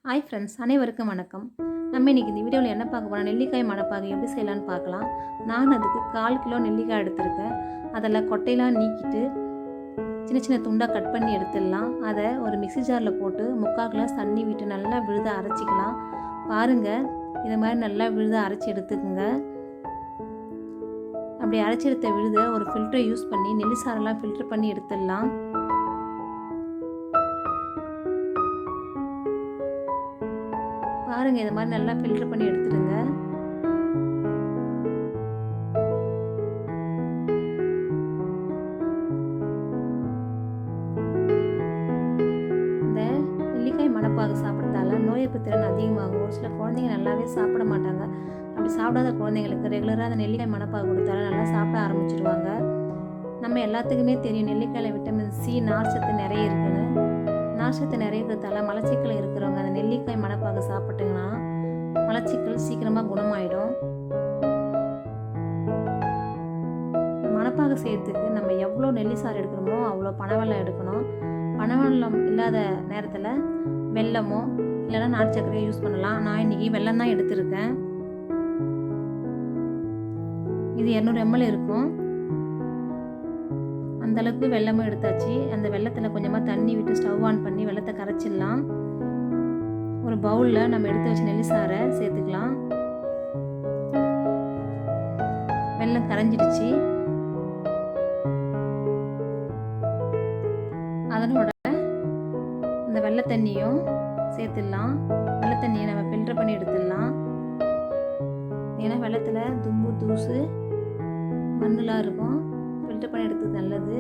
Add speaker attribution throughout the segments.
Speaker 1: Hi friends, அனைவருக்கும் வணக்கம். நம்ம இன்றைக்கி இந்த வீடியோவில் என்ன பார்க்க போகிறோம், நெல்லிக்காய் மணப்பாகு எப்படி செய்யலான்னு பார்க்கலாம். நான் அதுக்கு 1/4 கிலோ நெல்லிக்காய் எடுத்திருக்கேன். அதில் கொட்டையெல்லாம் நீக்கிட்டு சின்ன சின்ன துண்டாக கட் பண்ணி எடுத்துடலாம். அதை ஒரு மிக்ஸி ஜாரில் போட்டு 3/4 கிளாஸ் தண்ணி விட்டு நல்லா விழுத அரைச்சிக்கலாம். பாருங்கள், இதை மாதிரி நல்லா விழுத அரைச்சி எடுத்துக்குங்க. அப்படி அரைச்சி எடுத்த விழுத ஒரு ஃபில்டரை யூஸ் பண்ணி நெல்லி சாரெல்லாம் ஃபில்டர் பண்ணி எடுத்துடலாம். பாருங்கள், இது மாதிரி நல்லா ஃபில்டர் பண்ணி எடுத்துடுங்க. இந்த நெல்லிக்காய் மணப்பாகு சாப்பிட்றதால நோய் எதிர்ப்பு திறன் அதிகமாகும். ஒரு சில குழந்தைங்க நல்லாவே சாப்பிட மாட்டாங்க. அப்படி சாப்பிடாத குழந்தைங்களுக்கு ரெகுலராக அந்த நெல்லிக்காய் மணப்பாகு கொடுத்தாலும் நல்லா சாப்பிட ஆரம்பிச்சிடுவாங்க. நம்ம எல்லாத்துக்குமே தெரியும், நெல்லிக்காயில் விட்டமின் சி நார்ச்சத்து நிறைய இருக்குன்னு. நார்ச்சத்து நிறைய இருக்கிறதால மலச்சிக்கல் இருக்கிறவங்க அந்த நெல்லிக்காய் மணப்பாகு சாப்பிட்டிங்கன்னா மலச்சிக்கல் சீக்கிரமாக குணமாயிடும். மணப்பாகு செய்யறதுக்கு நம்ம எவ்வளோ நெல்லி சாறு எடுக்கணுமோ அவ்வளோ பனவெல்லம் எடுக்கணும். பனவெல்லம் இல்லாத நேரத்தில் வெல்லமோ இல்லைன்னா நாட்டு சர்க்கரையோ யூஸ் பண்ணலாம். நான் இன்றைக்கி வெல்லம் தான் எடுத்திருக்கேன். இது 200 ml இருக்கும். அந்தளவுக்கு வெல்லமும் எடுத்தாச்சு. அந்த வெல்லத்தில் கொஞ்சமாக தண்ணி விட்டு ஸ்டவ் ஆன் பண்ணி வெல்லத்தை கரைச்சிடலாம். ஒரு பவுலில் நம்ம எடுத்து வச்ச நெல்லி சாறை சேர்த்துக்கலாம். வெல்லம் கரைஞ்சிடுச்சு. அதனோட இந்த வெள்ளை தண்ணியும் சேர்த்துடலாம். வெள்ளை தண்ணியை நம்ம ஃபில்டர் பண்ணி எடுத்துடலாம். ஏன்னா வெள்ளத்தில் தும்பு தூசு மண்ணெலாம் இருக்கும். ஃபில்டர் பண்ணி எடுத்தது நல்லது.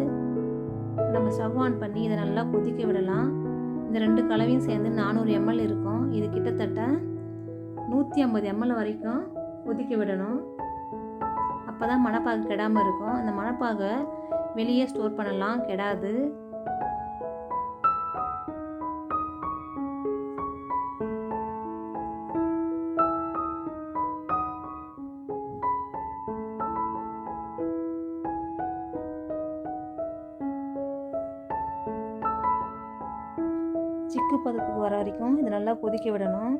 Speaker 1: நம்ம ஸ்டவ் ஆன் பண்ணி இதை நல்லா கொதிக்க விடலாம். இந்த 2 கலவையும் சேர்ந்து 400 ml இருக்கும். இது கிட்டத்தட்ட 150 ml வரைக்கும் கொதிக்க விடணும். அப்போ தான் மணப்பாகு கெடாமல் இருக்கும். அந்த மணப்பாகை வெளியே ஸ்டோர் பண்ணலாம், கெடாது. சிக்கு பதத்துக்கு வர வரைக்கும் இது நல்லா கொதிக்க விடணும்.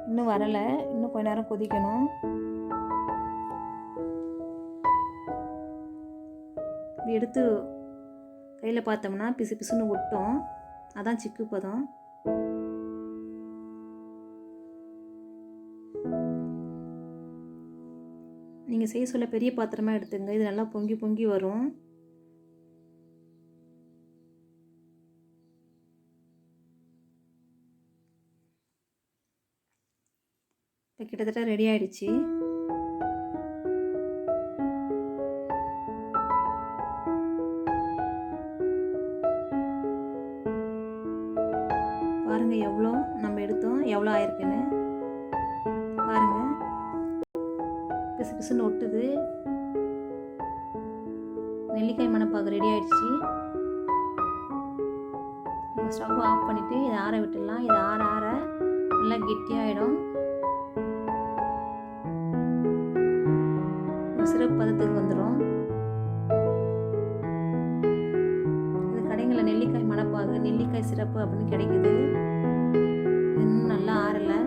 Speaker 1: இன்னும் வரலை, இன்னும் கொஞ்ச நேரம் கொதிக்கணும். இப்படி எடுத்து கையில் பார்த்தோம்னா பிசு பிசுன்னு ஒட்டும். அதான் சிக்கு பதம். நீங்கள் செய்ய சொல்ல பெரிய பாத்திரமாக எடுத்துங்க. இது நல்லா பொங்கி பொங்கி வரும். இப்போ கிட்டத்தட்ட ரெடி ஆயிடுச்சு. பாருங்கள், எவ்வளோ நம்ம எடுத்தோம், எவ்வளோ ஆயிருக்குன்னு பாருங்கள். பிசு பிசுன்னு ஒட்டுது. நெல்லிக்காய் மணப்பாகு ரெடி ஆயிடுச்சு. நம்ம ஸ்டவ் ஆஃப் பண்ணிவிட்டு இதை ஆற விட்டுடலாம். இதை ஆற ஆற நல்லா கெட்டியாகிடும். சிறப்பு பதத்துக்கு வந்துடும். இது கடைகளில் நெல்லிக்காய் மணப்பாகு, நெல்லிக்காய் சிறப்பு அப்படின்னு கிடைக்குது. இன்னும் நல்லா ஆறலை.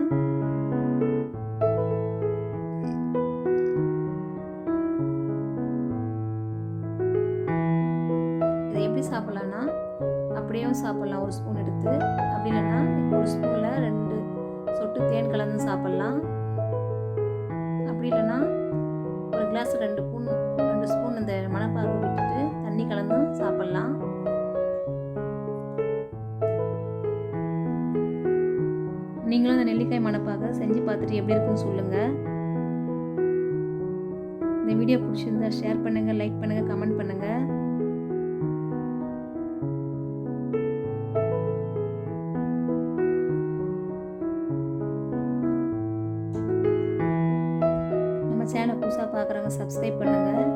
Speaker 1: எப்படி சாப்பிட்லான்னா அப்படியும் சாப்பிட்லாம். ஒரு ஸ்பூன் எடுத்து, அப்படி இல்லைன்னா ஒரு ஸ்பூனில் 2 சொட்டு தேன் கலந்து சாப்பிட்லாம். அப்படி இல்லைன்னா ஒரு கிளாஸ் 2 ஸ்பூன் இந்த மணப்பாகு விட்டுட்டு தண்ணி கலந்தும் சாப்பிட்லாம். நீங்களும் இந்த நெல்லிக்காய் மணப்பாகை செஞ்சு பார்த்துட்டு எப்படி இருக்குன்னு சொல்லுங்கள். இந்த வீடியோ பிடிச்சிருந்தா ஷேர் பண்ணுங்கள், லைக் பண்ணுங்கள், கமெண்ட் பண்ணுங்கள். சேனலை புதுசாக பார்க்குறவங்க சப்ஸ்கிரைப் பண்ணுங்கள்.